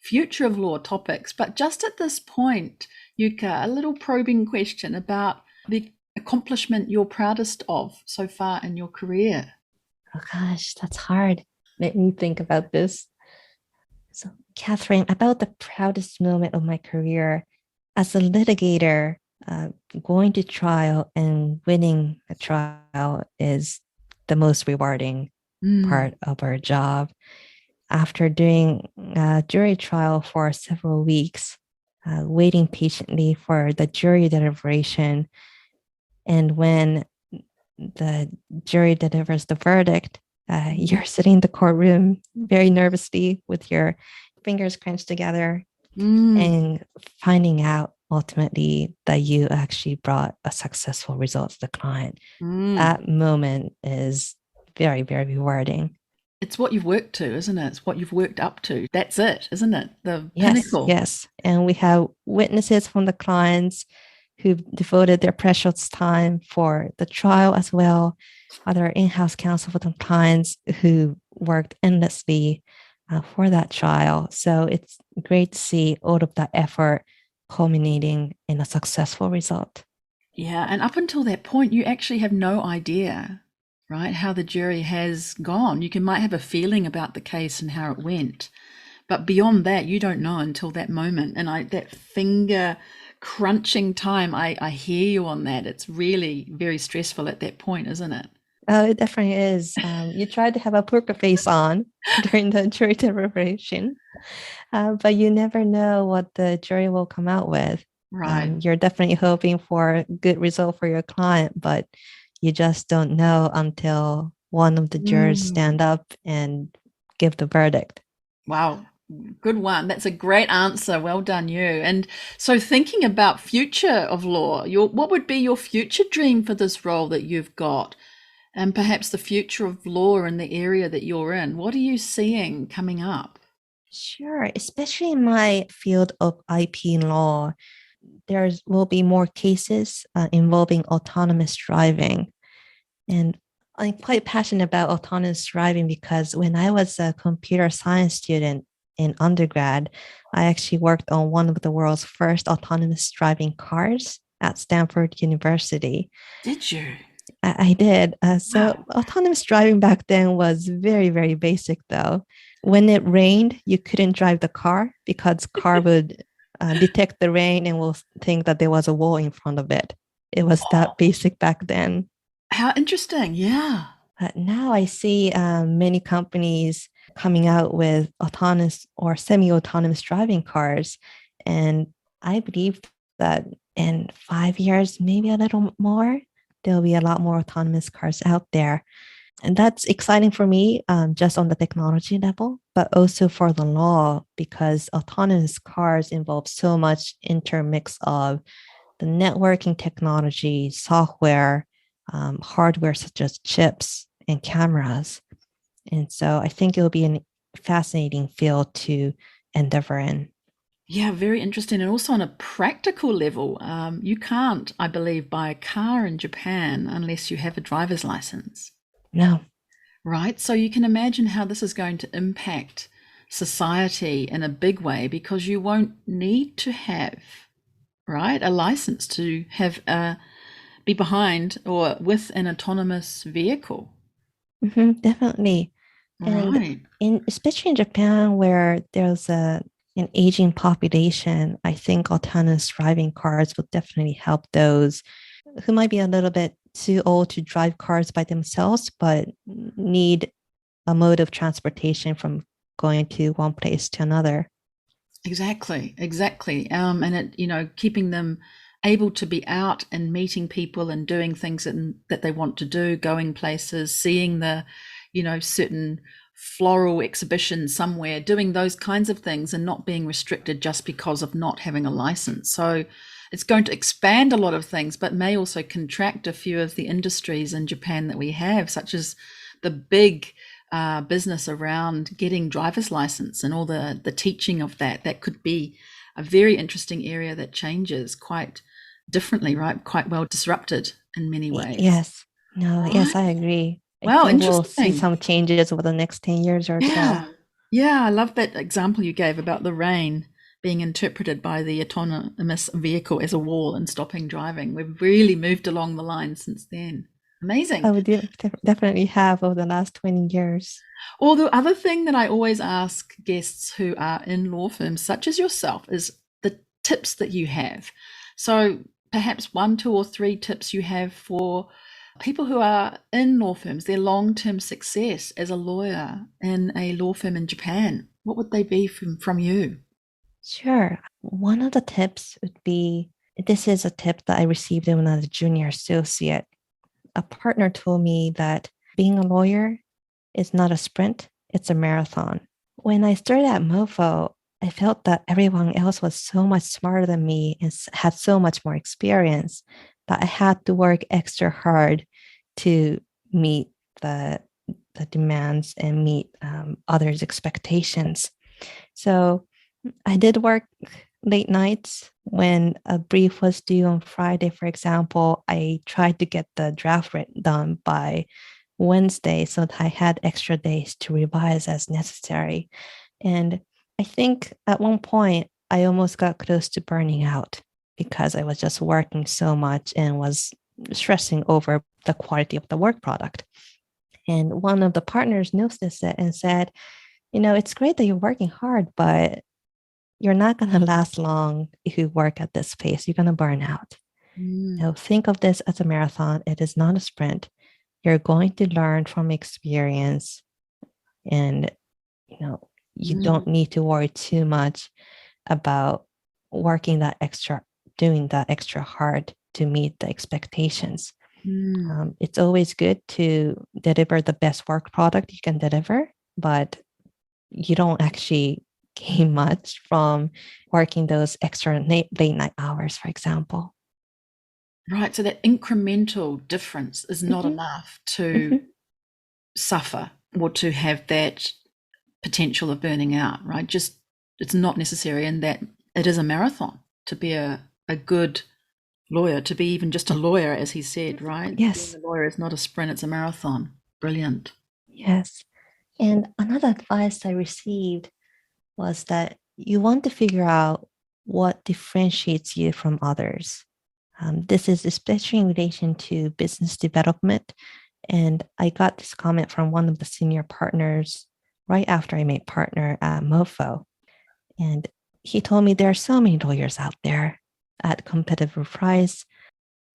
future of law topics, but just at this point, Yuka, a little probing question about the accomplishment you're proudest of so far in your career. Oh, gosh, that's hard. Let me think about this. So, Catherine, about the proudest moment of my career as a litigator, going to trial and winning a trial is the most rewarding Mm, part of our job. After doing a jury trial for several weeks, waiting patiently for the jury deliberation, and when the jury delivers the verdict, you're sitting in the courtroom very nervously with your fingers clenched together mm, and finding out ultimately that you actually brought a successful result to the client. mm. That moment is very, very rewarding. It's what you've worked to, isn't it? It's what you've worked up to. That's it, isn't it? The Yes, pinnacle. yes. And we have witnesses from the clients who devoted their precious time for the trial as well. Other in-house counsel for the clients who worked endlessly for that trial. So it's great to see all of that effort culminating in a successful result. Yeah, and up until that point, you actually have no idea, right, how the jury has gone. Might have a feeling about the case and how it went, but beyond that, you don't know until that moment. And that finger crunching time, I hear you on that. It's really very stressful at that point, isn't it? It definitely is. You try to have a poker face on during the jury deliberation, but you never know what the jury will come out with. Right. You're definitely hoping for a good result for your client, but you just don't know until one of the jurors Mm. stand up and give the verdict. Wow. Good one. That's a great answer. Well done, you. And so, thinking about future of law, what would be your future dream for this role that you've got, and perhaps the future of law in the area that you're in? What are you seeing coming up? Sure, especially in my field of IP law, there will be more cases involving autonomous driving. And I'm quite passionate about autonomous driving because when I was a computer science student in undergrad, I actually worked on one of the world's first autonomous driving cars at Stanford University. Did you? I did. So Wow. autonomous driving back then was very, very basic, though. When it rained, you couldn't drive the car because car would detect the rain and will think that there was a wall in front of it. It was that basic back then. How interesting. Yeah. But now I see many companies coming out with autonomous or semi-autonomous driving cars, and I believe that in 5 years, maybe a little more, there'll be a lot more autonomous cars out there. And that's exciting for me, just on the technology level, but also for the law, because autonomous cars involve so much intermix of the networking technology, software, hardware such as chips and cameras. And so I think it'll be a fascinating field to endeavor in. Yeah, very interesting. And also on a practical level, you can't, I believe, buy a car in Japan unless you have a driver's license. No. Right. So you can imagine how this is going to impact society in a big way because you won't need to have, right, a license to have be behind or with an autonomous vehicle. Definitely. And Right. in especially in Japan where there's an aging population, I think autonomous driving cars will definitely help those who might be a little bit too old to drive cars by themselves, but need a mode of transportation from going to one place to another. Exactly. Exactly. And keeping them able to be out and meeting people and doing things that they want to do, going places, seeing certain floral exhibition somewhere, doing those kinds of things and not being restricted just because of not having a license. So it's going to expand a lot of things, but may also contract a few of the industries in Japan that we have, such as the big business around getting driver's license and all the teaching of that. That could be a very interesting area that changes quite differently, right? Quite well disrupted in many ways. Yes. No, Right? yes, I agree. I Wow, think we'll see interesting. some changes over the next 10 years or so. Yeah. Yeah, I love that example you gave about the rain being interpreted by the autonomous vehicle as a wall and stopping driving. We've really moved along the line since then. Amazing. I would definitely have over the last 20 years. Or the other thing that I always ask guests who are in law firms, such as yourself, is the tips that you have. So perhaps 1, 2, or 3 tips you have for people who are in law firms, their long-term success as a lawyer in a law firm in Japan. What would they be from you? Sure. One of the tips would be, this is a tip that I received when I was a junior associate. A partner told me that being a lawyer is not a sprint, it's a marathon. When I started at MoFo, I felt that everyone else was so much smarter than me and had so much more experience that I had to work extra hard to meet the demands and meet others' expectations. So I did work late nights. When a brief was due on Friday, for example, I tried to get the draft done by Wednesday so that I had extra days to revise as necessary. And I think at one point, I almost got close to burning out because I was just working so much and was stressing over the quality of the work product. And one of the partners noticed it and said, it's great that you're working hard, but you're not going to last long if you work at this pace. You're going to burn out. Think of this as a marathon. It is not a sprint. You're going to learn from experience, and you don't need to worry too much about doing that extra hard to meet the expectations. It's always good to deliver the best work product you can deliver, but you don't actually gain much from working those extra late night hours, for example. Right. So that incremental difference is not enough to suffer or to have that potential of burning out, right? Just it's not necessary, and that it is a marathon to be a good lawyer, to be even just a lawyer, as he said, right? Yes. Being a lawyer is not a sprint, it's a marathon. Brilliant. Yes. And another advice I received was that you want to figure out what differentiates you from others. This is especially in relation to business development. And I got this comment from one of the senior partners right after I made partner at MoFo. And he told me there are so many lawyers out there at competitive price.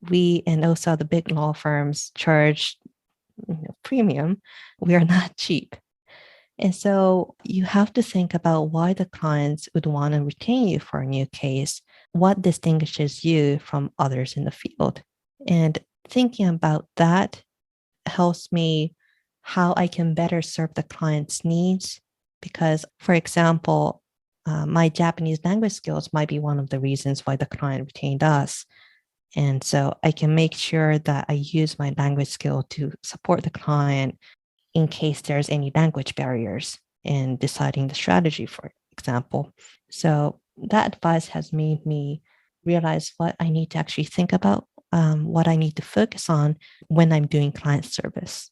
We and also the big law firms charge premium. We are not cheap. And so you have to think about why the clients would want to retain you for a new case. What distinguishes you from others in the field? And thinking about that helps me how I can better serve the client's needs. Because, for example, my Japanese language skills might be one of the reasons why the client retained us. And so I can make sure that I use my language skill to support the client in case there's any language barriers in deciding the strategy, for example. So that advice has made me realize what I need to actually think about, what I need to focus on when I'm doing client service.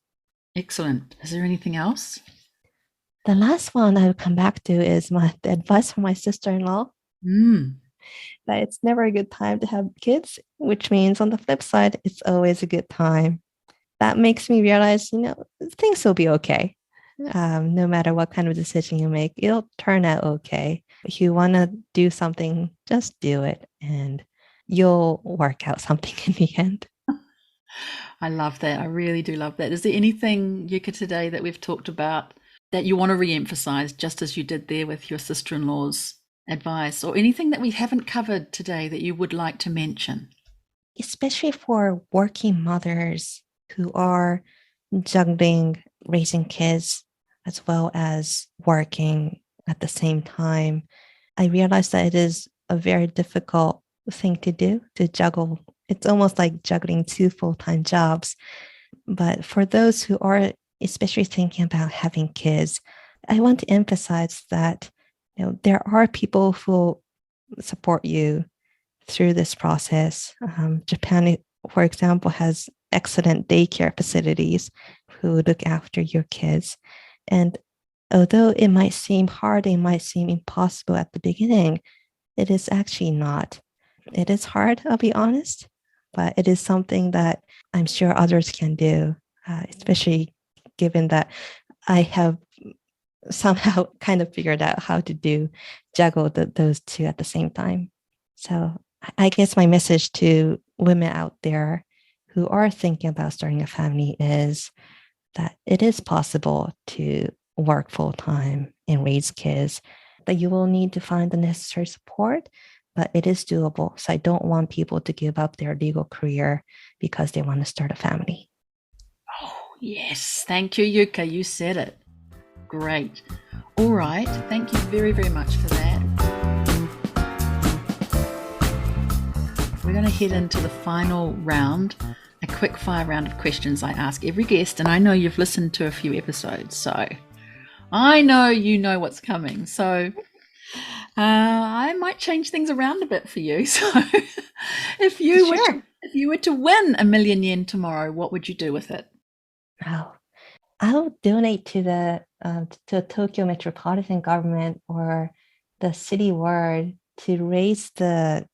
Excellent. Is there anything else? The last one I will come back to is the advice from my sister-in-law. That it's never a good time to have kids, which means on the flip side, it's always a good time. That makes me realize, things will be okay. No matter what kind of decision you make, it'll turn out okay. If you want to do something, just do it and you'll work out something in the end. I love that. I really do love that. Is there anything, Yuka, today that we've talked about that you want to re-emphasize, just as you did there with your sister-in-law's advice, or anything that we haven't covered today that you would like to mention? Especially for working mothers who are juggling raising kids as well as working at the same time, I realized that it is a very difficult thing to do, to juggle. It's almost like juggling two full-time jobs. But for those who are especially thinking about having kids, I want to emphasize that there are people who support you through this process. Japan, for example, has excellent daycare facilities who look after your kids. And although it might seem hard, it might seem impossible at the beginning, it is actually not. It is hard, I'll be honest, but it is something that I'm sure others can do, especially given that I have somehow kind of figured out how to juggle those two at the same time. So I guess my message to women out there who are thinking about starting a family is that it is possible to work full time and raise kids, that you will need to find the necessary support, but it is doable. So I don't want people to give up their legal career because they want to start a family. Oh, yes. Thank you, Yuka. You said it. Great. All right. Thank you very, very much for that. We're going to head into the final round, a quick fire round of questions I ask every guest. And I know you've listened to a few episodes, so I know you know what's coming. So I might change things around a bit for you. So if you were to win $1 million yen tomorrow, what would you do with it? Oh, I'll donate to the Tokyo Metropolitan Government or the city ward to raise the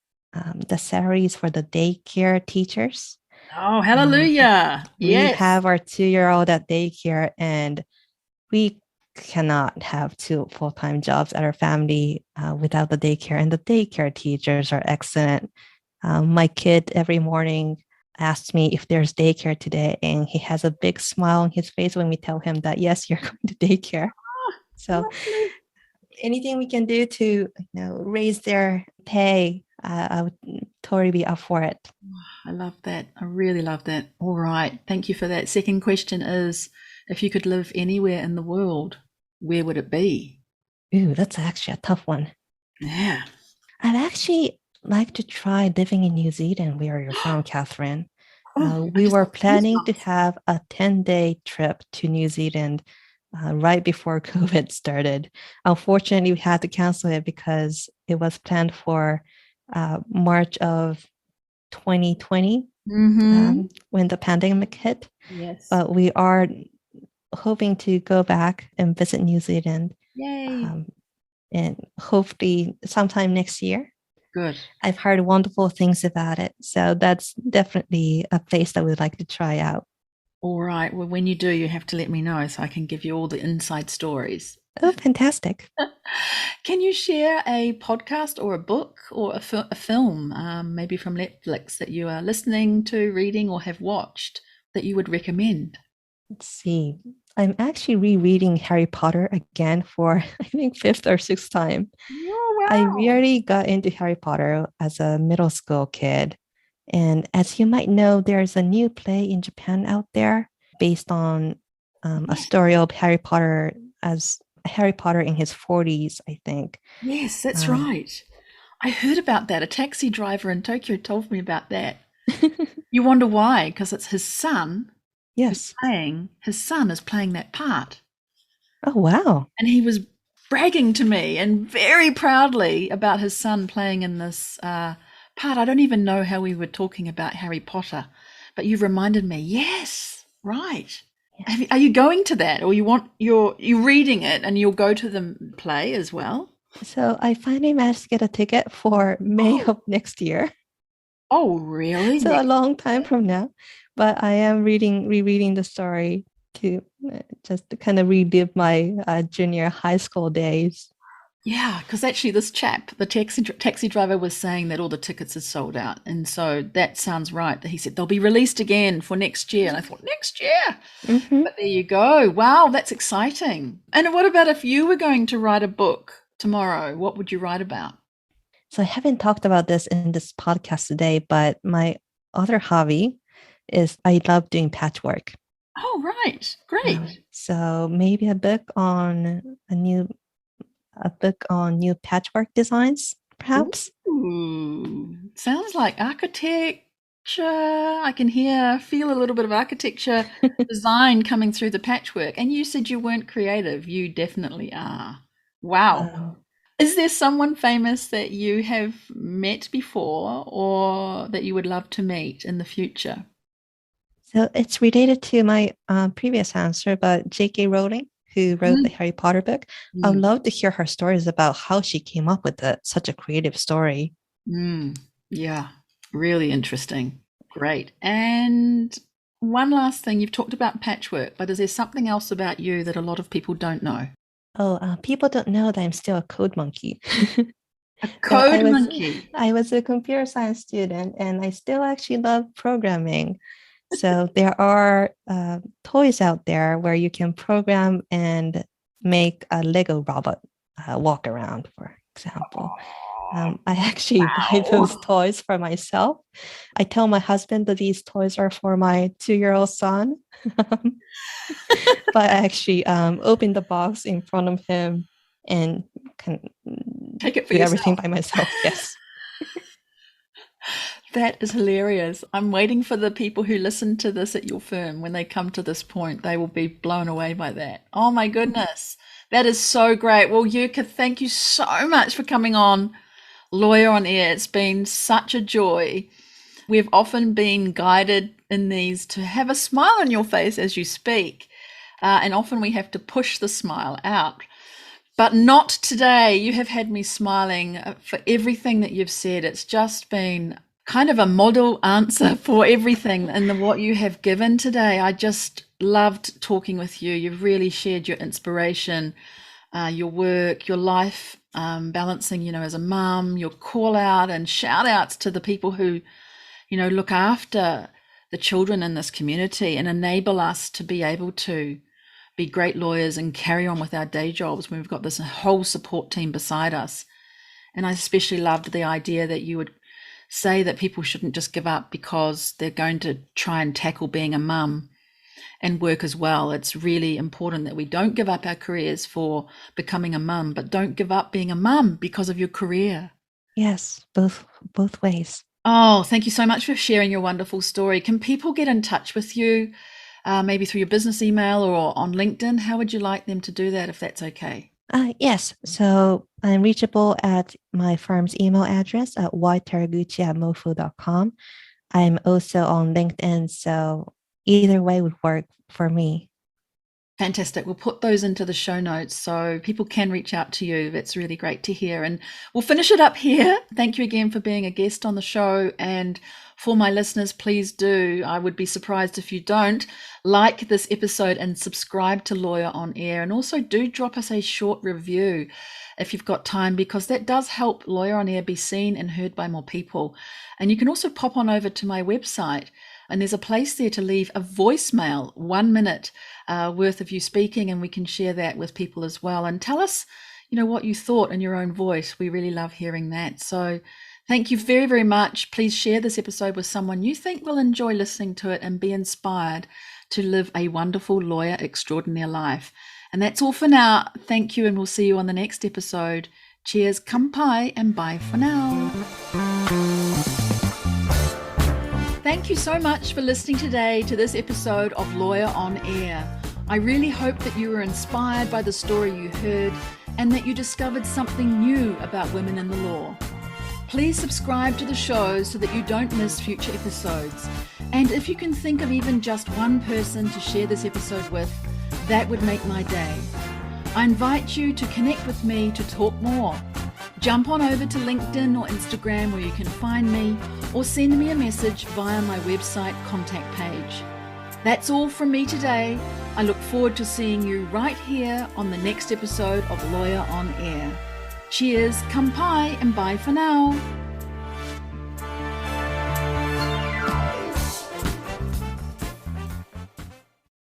salaries for the daycare teachers. Oh, hallelujah. We Yes. have our 2-year-old at daycare, and we cannot have 2 full-time jobs at our family without the daycare. And the daycare teachers are excellent. My kid every morning asks me if there's daycare today, and he has a big smile on his face when we tell him that, yes, you're going to daycare. So lovely. Anything we can do to raise their pay, I would totally be up for it. I love that. I really love that. All right. Thank you for that. Second question is, if you could live anywhere in the world, where would it be? Ooh, that's actually a tough one. Yeah. I'd actually like to try living in New Zealand, where you're from, Catherine. We were planning to have a 10-day trip to New Zealand right before COVID started. Unfortunately, we had to cancel it because it was planned for March of 2020 when the pandemic hit. Yes. But we are hoping to go back and visit New Zealand. Yay. And hopefully sometime next year. Good. I've heard wonderful things about it. So that's definitely a place that we'd like to try out. All right. Well, when you do, you have to let me know so I can give you all the inside stories. Oh, fantastic. Can you share a podcast or a book or a film, maybe from Netflix, that you are listening to, reading, or have watched that you would recommend? Let's see. I'm actually rereading Harry Potter again for, I think, 5th or 6th time. Oh, wow. I really got into Harry Potter as a middle school kid. And as you might know, there's a new play in Japan out there based on a story of Harry Potter as Harry Potter in his 40s, I think. Yes, that's right. I heard about that. A taxi driver in Tokyo told me about that. You wonder why? Because it's his son. Yes. His son is playing that part. Oh, wow. And he was bragging to me and very proudly about his son playing in this part. I don't even know how we were talking about Harry Potter, but you've reminded me. Yes, right. Yes. Are you going to that, or you're reading it and you'll go to the play as well? So I finally managed to get a ticket for May of next year. Oh, really? So a long time from now. But I am rereading the story to just to kind of relive my junior high school days. Yeah, because actually this chap, the taxi driver, was saying that all the tickets are sold out. And so that sounds right. He said they'll be released again for next year. And I thought, next year? Mm-hmm. But there you go. Wow, that's exciting. And what about if you were going to write a book tomorrow? What would you write about? So I haven't talked about this in this podcast today, but my other hobby is I love doing patchwork. Oh, right. Great. So maybe a book on new patchwork designs. perhaps. Ooh, sounds like architecture. I can feel a little bit of architecture design coming through the patchwork. And you said you weren't creative. You definitely are. Wow. Um, Is there someone famous that you have met before or that you would love to meet in the future? so it's related to my previous answer, but J.K. Rowling, who wrote the Harry Potter book, I would Mm, love to hear her stories about how she came up with such a creative story. yeah, really interesting. Great. And one last thing, you've talked about patchwork, but is there something else about you that a lot of people don't know? Oh, people don't know that I'm still a code monkey. A So code monkey. I was a computer science student, and I still actually love programming. So there are toys out there where you can program and make a Lego robot walk around, for example. I actually buy those Wow. toys for myself. I tell my husband that these toys are for my 2-year-old son, but I actually open the box in front of him and can Take it for do everything yourself. by myself. Yes. That is hilarious. I'm waiting for the people who listen to this at your firm. When they come to this point, they will be blown away by that. Oh my goodness. That is so great. Well, Yuka, thank you so much for coming on Lawyer on Air. It's been such a joy. We've often been guided in these to have a smile on your face as you speak. And often we have to push the smile out. But not today. You have had me smiling for everything that you've said. It's just been kind of a model answer for everything and what you have given today. I just loved talking with you. You've really shared your inspiration, your work, your life, balancing, as a mum, your call out and shout outs to the people who, look after the children in this community and enable us to be able to be great lawyers and carry on with our day jobs when we've got this whole support team beside us. And I especially loved the idea that you would say that people shouldn't just give up because they're going to try and tackle being a mum and work as well. It's really important that we don't give up our careers for becoming a mum, but don't give up being a mum because of your career. Yes, both ways. Oh, thank you so much for sharing your wonderful story. Can people get in touch with you, maybe through your business email or on LinkedIn? How would you like them to do that if that's okay? Yes, so I'm reachable at my firm's email address at yteraguchi@mofu.com. I'm also on LinkedIn, so either way would work for me. Fantastic. We'll put those into the show notes so people can reach out to you. That's really great to hear. And we'll finish it up here. Thank you again for being a guest on the show. And for my listeners, please do. I would be surprised if you don't like this episode and subscribe to Lawyer on Air. And also do drop us a short review if you've got time, because that does help Lawyer on Air be seen and heard by more people. And you can also pop on over to my website. And there's a place there to leave a voicemail, 1 minute worth of you speaking, and we can share that with people as well. And tell us, what you thought in your own voice. We really love hearing that. So thank you very, very much. Please share this episode with someone you think will enjoy listening to it and be inspired to live a wonderful lawyer extraordinaire life. And that's all for now. Thank you, and we'll see you on the next episode. Cheers, kampai, and bye for now. Thank you so much for listening today to this episode of Lawyer on Air. I really hope that you were inspired by the story you heard and that you discovered something new about women in the law. Please subscribe to the show so that you don't miss future episodes. And if you can think of even just one person to share this episode with, that would make my day. I invite you to connect with me to talk more. Jump on over to LinkedIn or Instagram where you can find me, or send me a message via my website contact page. That's all from me today. I look forward to seeing you right here on the next episode of Lawyer on Air. Cheers, kampai, and bye for now.